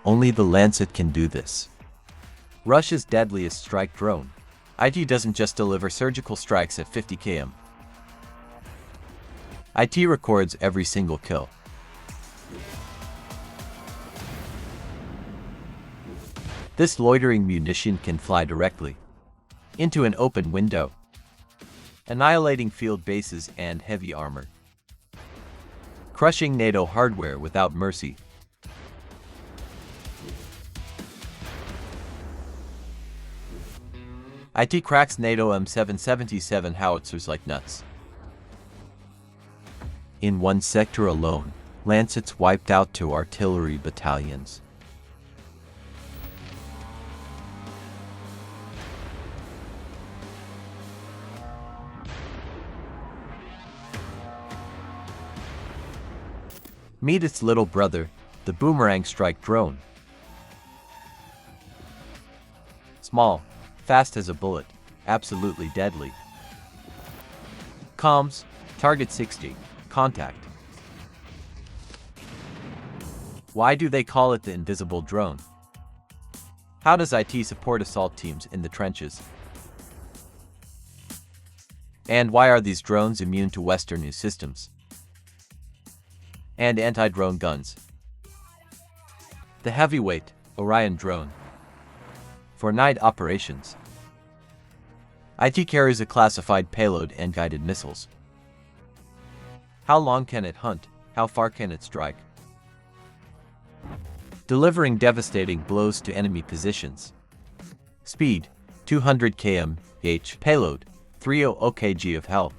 Only the Lancet can do this. Russia's deadliest strike drone. IT doesn't just deliver surgical strikes at 50 km. IT records every single kill. This loitering munition can fly directly into an open window, annihilating field bases and heavy armor, crushing NATO hardware without mercy. IT cracks NATO M777 Howitzers like nuts. In one sector alone, Lancets wiped out 2 artillery battalions. Meet its little brother, the boomerang strike drone. Small, fast as a bullet, absolutely deadly. Comms, target 60, contact. Why do they call it the invisible drone? How does IT support assault teams in the trenches? And why are these drones immune to Western new systems and anti-drone guns? The heavyweight Orion drone. For night operations, IT carries a classified payload and guided missiles. How long can it hunt? How far can it strike? Delivering devastating blows to enemy positions. Speed, 200 km/h. Payload, 30 kg of hell.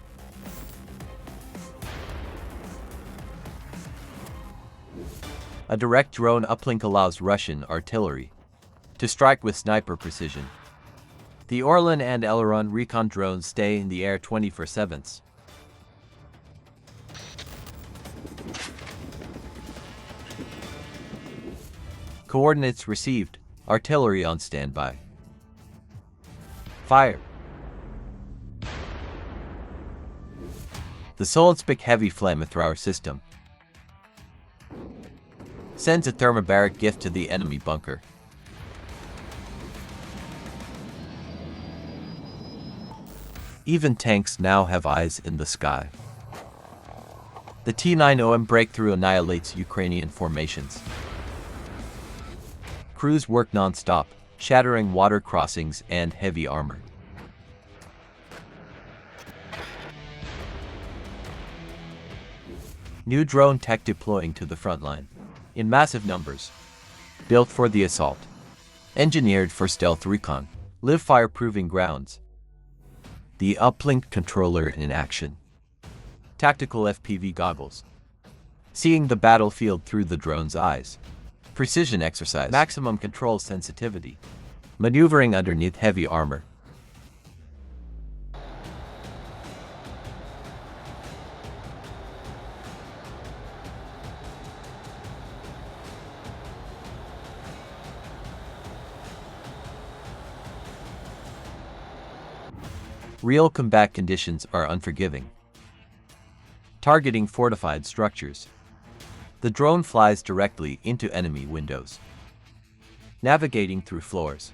A direct drone uplink allows Russian artillery to strike with sniper precision. The Orlan and Aileron recon drones stay in the air 24/7. Coordinates received. Artillery on standby. Fire. The WAR SPEC heavy flamethrower system sends a thermobaric gift to the enemy bunker. Even tanks now have eyes in the sky. The T-90M breakthrough annihilates Ukrainian formations. Crews work non-stop, shattering water crossings and heavy armor. New drone tech deploying to the front line in massive numbers. Built for the assault. Engineered for stealth recon. Live fire-proving grounds. The uplink controller in action. Tactical FPV goggles. Seeing the battlefield through the drone's eyes. Precision exercise. Maximum control sensitivity. Maneuvering underneath heavy armor. Real combat conditions are unforgiving. Targeting fortified structures. The drone flies directly into enemy windows. Navigating through floors.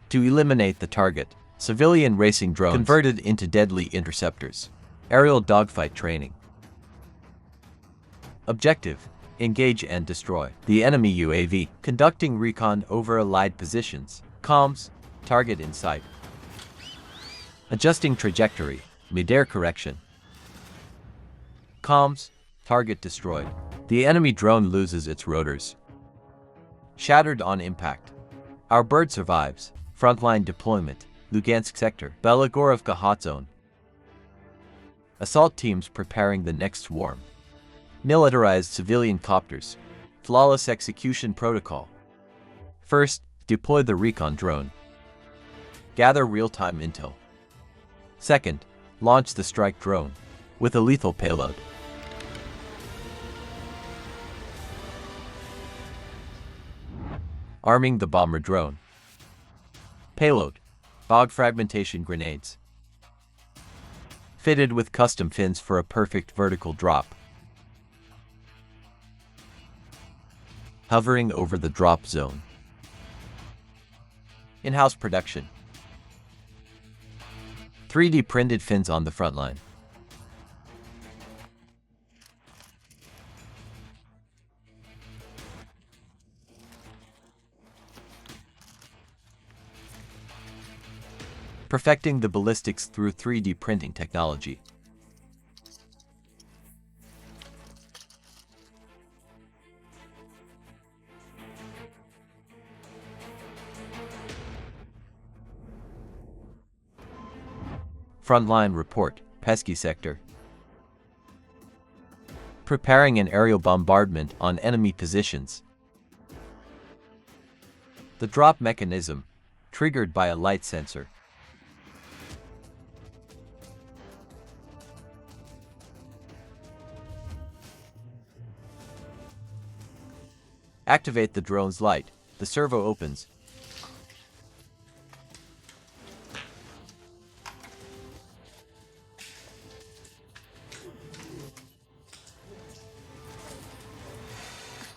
To eliminate the target, civilian racing drones converted into deadly interceptors. Aerial dogfight training. Objective: engage and destroy the enemy UAV. Conducting recon over allied positions. Comms: target in sight. Adjusting trajectory, mid-air correction. Comms: target destroyed. The enemy drone loses its rotors. Shattered on impact. Our bird survives. Frontline deployment, Lugansk sector, Belagorovka hot zone. Assault teams preparing the next swarm. Militarized civilian copters. Flawless execution protocol. First, deploy the recon drone. Gather real-time intel. Second, launch the strike drone with a lethal payload. Arming the bomber drone. Payload: bog fragmentation grenades. Fitted with custom fins for a perfect vertical drop. hovering over the drop zone. In-house production. 3D printed fins on the front line. Perfecting the ballistics through 3D printing technology. Frontline report, pesky sector. Preparing an aerial bombardment on enemy positions. The drop mechanism, triggered by a light sensor. Activate the drone's light. The servo opens.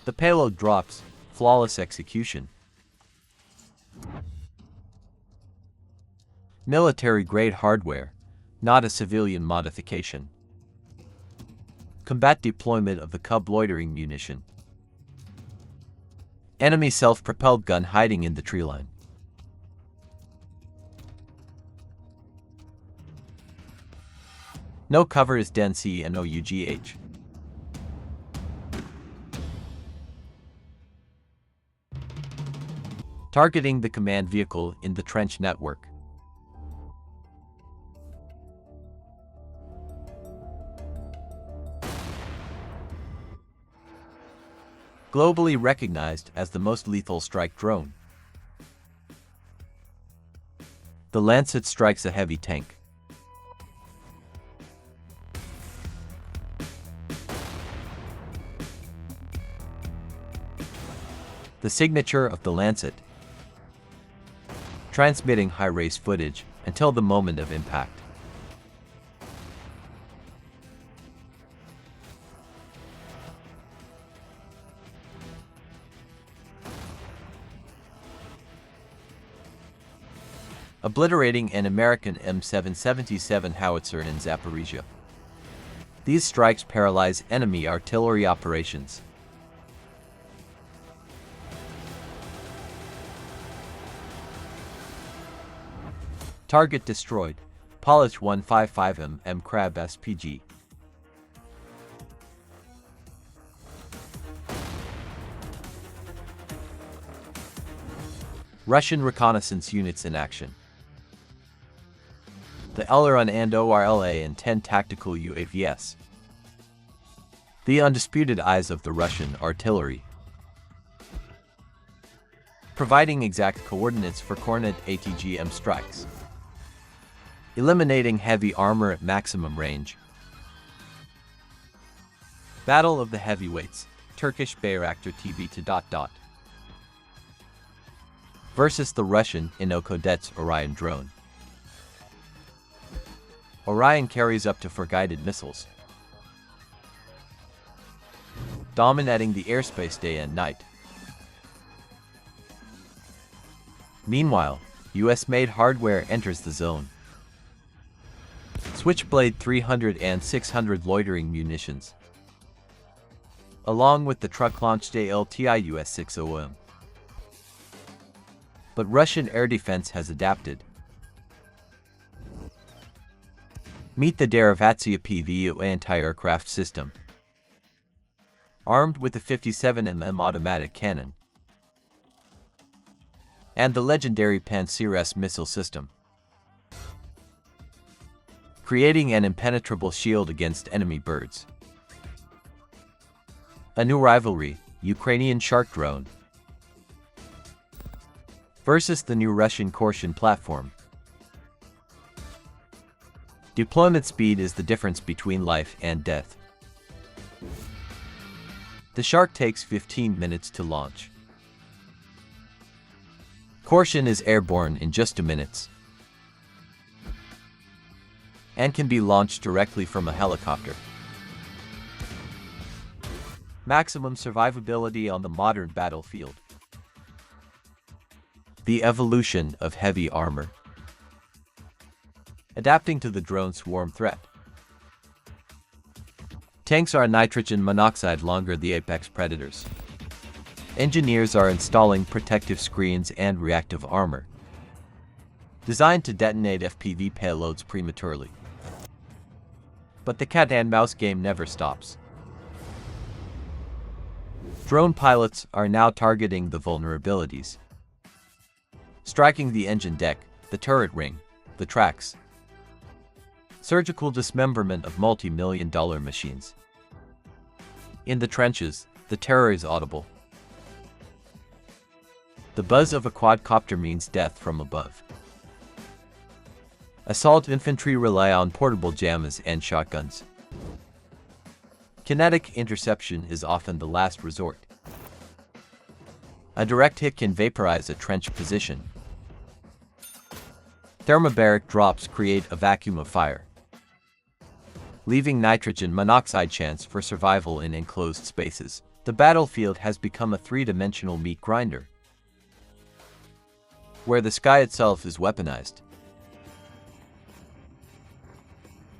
The payload drops. Flawless execution. Military-grade hardware, not a civilian modification. Combat deployment of the Cub loitering munition. Enemy self-propelled gun hiding in the tree line. No cover is dense and no UGH. Targeting the command vehicle in the trench network. Globally recognized as the most lethal strike drone. The Lancet strikes a heavy tank. The signature of the Lancet. Transmitting high-res footage until the moment of impact. Obliterating an American M777 Howitzer in Zaporizhia. These strikes paralyze enemy artillery operations. Target destroyed. Polish 155mm M-Crab SPG. Russian reconnaissance units in action. The Eleron and ORLA and 10 tactical UAVs. The undisputed eyes of the Russian artillery. Providing exact coordinates for Kornet ATGM strikes. Eliminating heavy armor at maximum range. Battle of the Heavyweights, Turkish Bayraktar TB2. Versus the Russian Inokodets Orion drone. Orion carries up to 4 guided missiles, dominating the airspace day and night. Meanwhile, US-made hardware enters the zone. Switchblade 300 and 600 loitering munitions, along with the truck-launched ALTI US-60M. But Russian air defense has adapted. Meet the Derivatsia PVU anti-aircraft system, armed with a 57mm automatic cannon, and the legendary Pantsir-S missile system, creating an impenetrable shield against enemy birds. A new rivalry, Ukrainian Shark drone versus the new Russian Korshin platform. Deployment speed is the difference between life and death. The Shark takes 15 minutes to launch. Korshin is airborne in just 2 minutes and can be launched directly from a helicopter. Maximum survivability on the modern battlefield. The evolution of heavy armor. Adapting to the drone swarm threat. Tanks are nitrogen monoxide longer the apex predators. Engineers are installing protective screens and reactive armor, designed to detonate FPV payloads prematurely. But the cat and mouse game never stops. Drone pilots are now targeting the vulnerabilities, striking the engine deck, the turret ring, the tracks. Surgical dismemberment of multi-million-dollar machines. In the trenches, the terror is audible. The buzz of a quadcopter means death from above. Assault infantry rely on portable jammers and shotguns. Kinetic interception is often the last resort. A direct hit can vaporize a trench position. Thermobaric drops create a vacuum of fire, leaving nitrogen monoxide chance for survival in enclosed spaces. The battlefield has become a three-dimensional meat grinder, where the sky itself is weaponized.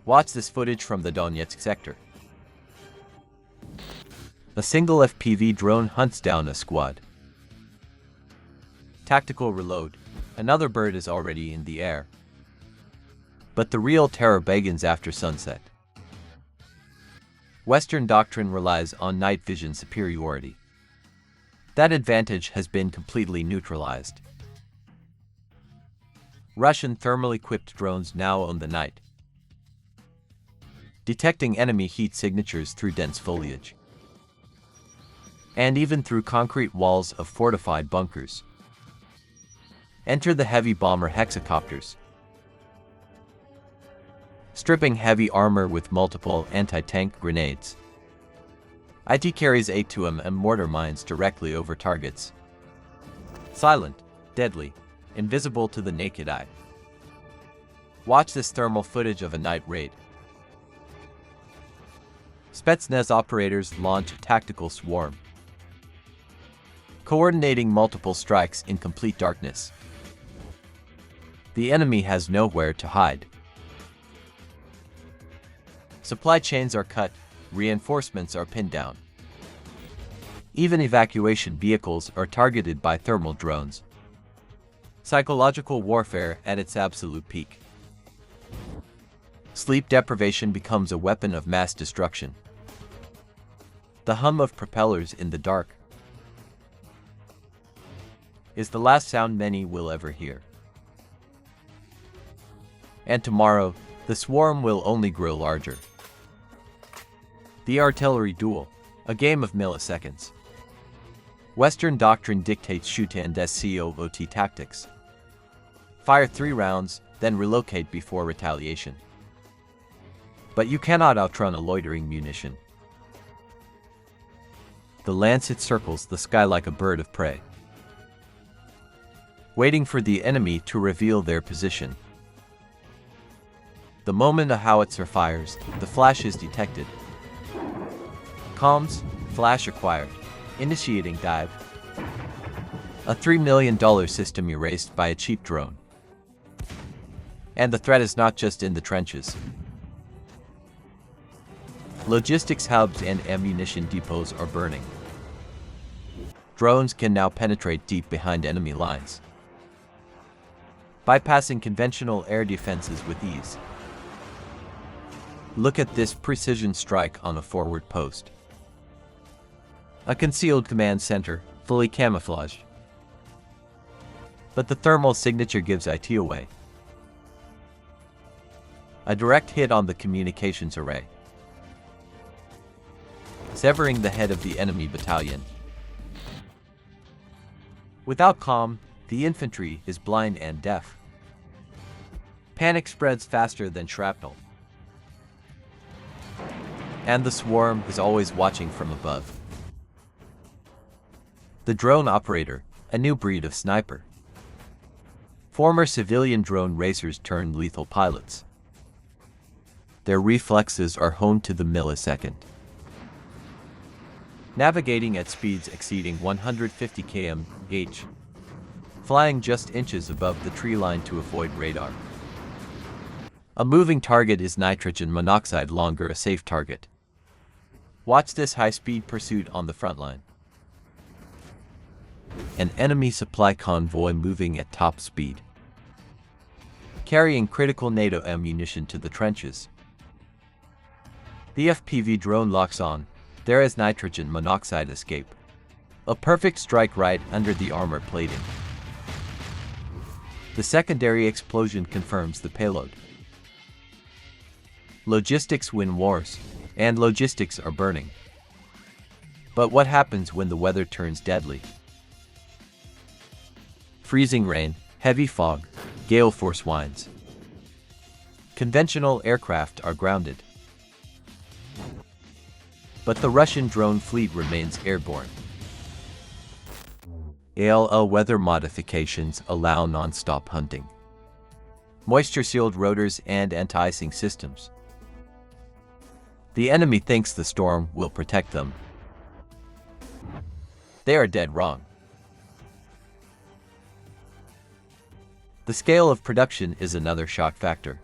Watch this footage from the Donetsk sector. A single FPV drone hunts down a squad. Tactical reload. Another bird is already in the air. But the real terror begins after sunset. Western doctrine relies on night vision superiority. That advantage has been completely neutralized. Russian thermal-equipped drones now own the night, detecting enemy heat signatures through dense foliage, and even through concrete walls of fortified bunkers. Enter the heavy bomber hexacopters, stripping heavy armor with multiple anti-tank grenades. IT carries A2M and mortar mines directly over targets. Silent, deadly, invisible to the naked eye. Watch this thermal footage of a night raid. Spetsnaz operators launch a tactical swarm, coordinating multiple strikes in complete darkness. The enemy has nowhere to hide. Supply chains are cut, reinforcements are pinned down. Even evacuation vehicles are targeted by thermal drones. Psychological warfare at its absolute peak. Sleep deprivation becomes a weapon of mass destruction. The hum of propellers in the dark is the last sound many will ever hear. And tomorrow, the swarm will only grow larger. The artillery duel, a game of milliseconds. Western doctrine dictates shoot and SCOOT tactics. Fire 3 rounds, then relocate before retaliation. But you cannot outrun a loitering munition. The Lancet circles the sky like a bird of prey, waiting for the enemy to reveal their position. The moment a howitzer fires, the flash is detected. Comms, flash acquired, initiating dive. A $3 million system erased by a cheap drone. And the threat is not just in the trenches. Logistics hubs and ammunition depots are burning. Drones can now penetrate deep behind enemy lines, bypassing conventional air defenses with ease. Look at this precision strike on a forward post. A concealed command center, fully camouflaged. But the thermal signature gives IT away. A direct hit on the communications array, severing the head of the enemy battalion. Without comm, the infantry is blind and deaf. Panic spreads faster than shrapnel. And the swarm is always watching from above. The drone operator, a new breed of sniper. Former civilian drone racers turned lethal pilots. Their reflexes are honed to the millisecond. navigating at speeds exceeding 150 km/h, flying just inches above the tree line to avoid radar. A moving target is nitrogen monoxide longer a safe target. Watch this high-speed pursuit on the front line. An enemy supply convoy moving at top speed, carrying critical NATO ammunition to the trenches. The FPV drone locks on. There is nitrogen monoxide escape. A perfect strike right under the armor plating. The secondary explosion confirms the payload. Logistics win wars, and logistics are burning. But what happens when the weather turns deadly? Freezing rain, heavy fog, gale force winds. Conventional aircraft are grounded. But the Russian drone fleet remains airborne. ALL weather modifications allow non-stop hunting, moisture-sealed rotors and anti-icing systems. The enemy thinks the storm will protect them. They are dead wrong. The scale of production is another shock factor.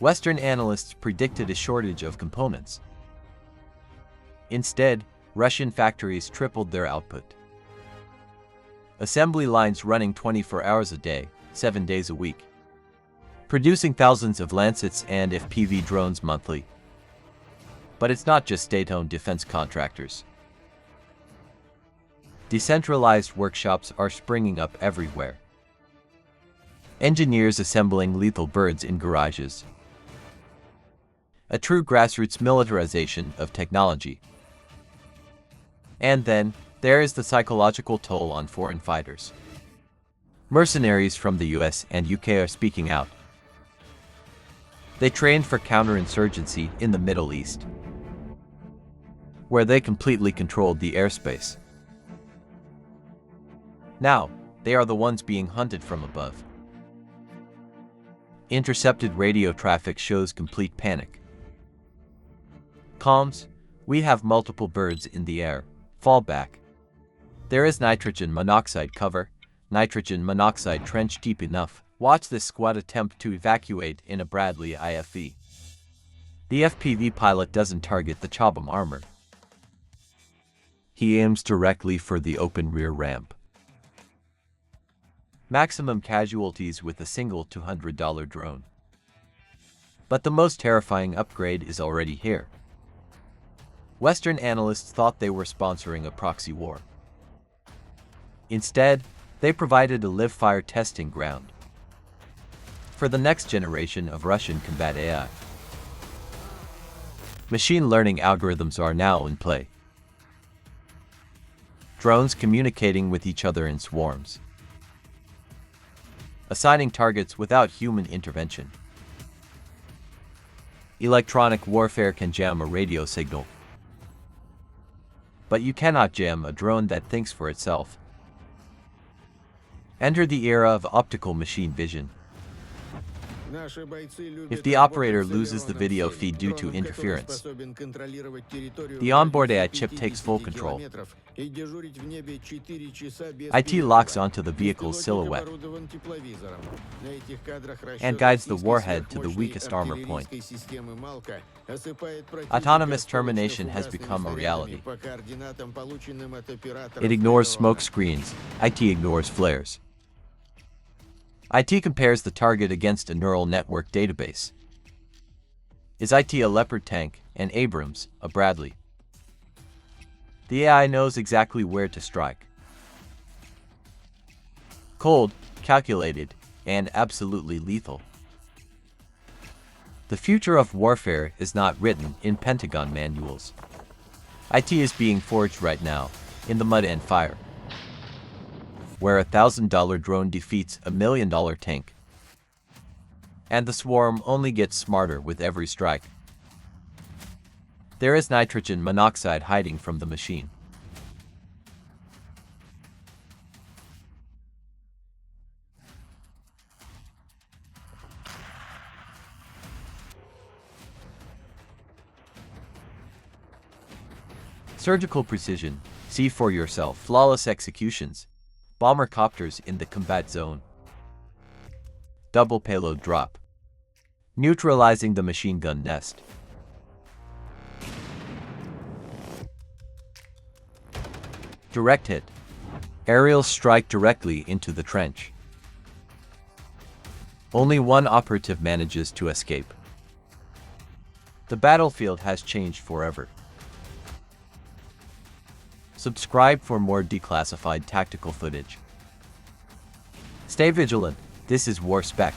Western analysts predicted a shortage of components. Instead, Russian factories tripled their output. Assembly lines running 24 hours a day, 7 days a week, producing thousands of Lancets and FPV drones monthly. But it's not just state-owned defense contractors. Decentralized workshops are springing up everywhere. Engineers assembling lethal birds in garages. A true grassroots militarization of technology. And then, there is the psychological toll on foreign fighters. Mercenaries from the US and UK are speaking out. They trained for counterinsurgency in the Middle East, where they completely controlled the airspace. Now, they are the ones being hunted from above. Intercepted radio traffic shows complete panic. Comms, we have multiple birds in the air. Fall back. There is nitrogen monoxide cover, nitrogen monoxide trench deep enough. Watch this squad attempt to evacuate in a Bradley IFV. The FPV pilot doesn't target the Chobham armor. He aims directly for the open rear ramp. Maximum casualties with a single $200 drone. But the most terrifying upgrade is already here. Western analysts thought they were sponsoring a proxy war. Instead, they provided a live-fire testing ground for the next generation of Russian combat AI. Machine learning algorithms are now in play. Drones communicating with each other in swarms, assigning targets without human intervention. Electronic warfare can jam a radio signal, but you cannot jam a drone that thinks for itself. Enter the era of optical machine vision. If the operator loses the video feed due to interference, the onboard AI chip takes full control. IT locks onto the vehicle's silhouette and guides the warhead to the weakest armor point. Autonomous termination has become a reality. It ignores smoke screens. IT ignores flares. IT compares the target against a neural network database. Is IT a Leopard tank and Abrams a Bradley? The AI knows exactly where to strike. Cold, calculated, and absolutely lethal. The future of warfare is not written in Pentagon manuals. IT is being forged right now, in the mud and fire, where a $1,000 drone defeats a $1 million tank. And the swarm only gets smarter with every strike. There is nitrogen monoxide hiding from the machine. Surgical precision, see for yourself. Flawless executions, bomber copters in the combat zone. Double payload drop, neutralizing the machine gun nest. Direct hit, aerial strike directly into the trench. Only one operative manages to escape. The battlefield has changed forever. Subscribe for more declassified tactical footage. Stay vigilant. This is War Spec.